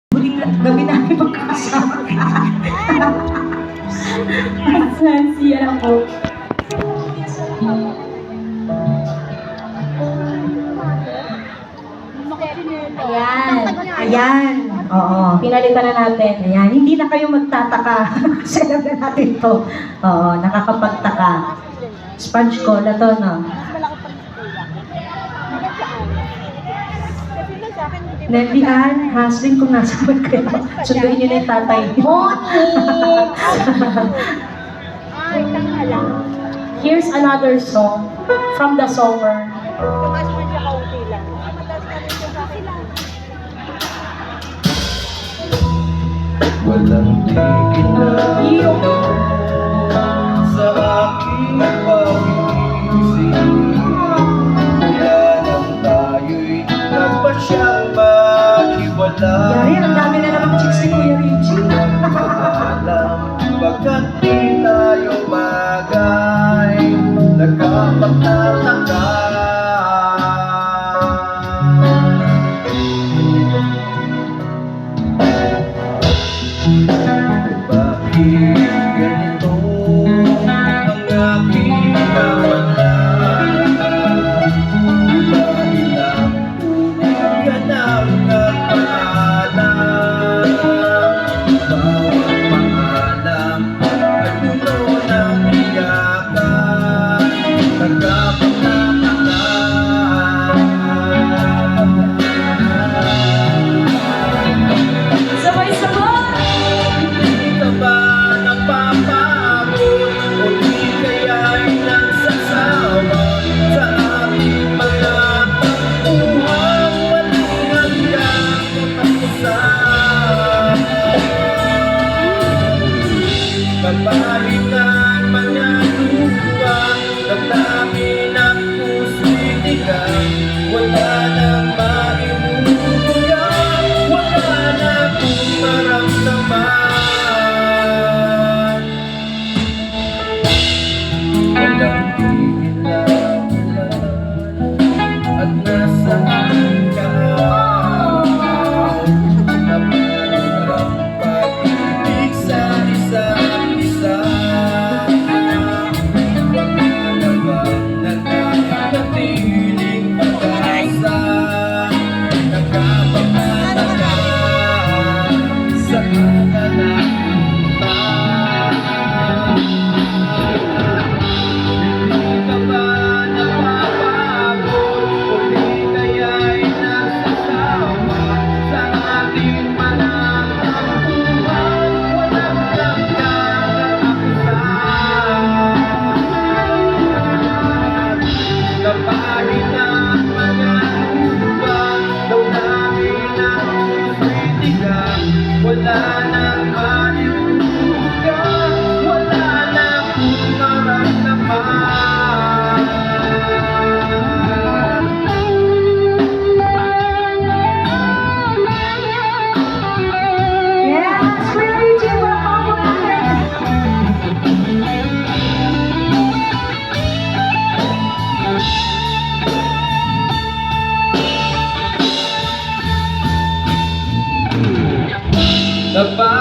Huling gabi namin magkakasama. Fancy, alam ko. Ayan. Ayan. Oo. Pinalitan na natin. Ayan. Hindi na kayo magtataka. Kasi alam na natin to. Oo. Nakakapagtaka. Sponge cola to, no? Nelly-Ann, husband kung nasa man kayo. Sunduin niyo na yung tatay. Ay, tanga lang. Here's another song from the songer. Tumas mo siya kaunti lang. Mataas na rin siya sa akin lang. Walang tigil na sa aking pag-iisip. Kaya nang tayo'y nagpasyang maghiwalay. Yari, ang dami na namang chicks ni Kuya Richie. Alam, bagkat di tayo bagay, nagkapagtataka. Bakit ganito ang aking kapalaran? Ilang ulit ka nang nagpaalam. Bawat paalam ay puno ng iyakan, nagkapagtataka. Sabay-sabay! Hindi ka ba napapagod o di kaya'y nagsasawa sa ating mga tampuhang walang hanggang katapusan? Kapalitan man yan lupa, damdamin ang puso'y tigang, wala nang maiuugang, wala na kong maramdaman. Walang tigil na ulan at nasaan ka? Napanog ang pag-ibig sa isa't isa. Wala na bang nananatiling pag-asa? Nagkapagtataka sa kakalakutan. Hindi ka ba napapagod o di kaya'y nagsasawa sa ating mga tampuhan, walang hanggang katapusan? Kapalitan mga lupa, daw namin ang puso'y tigang, wala nang maiuugang, wala na kong maramdaman. Yes, Kuya Richie, welcome po natin. Napapagod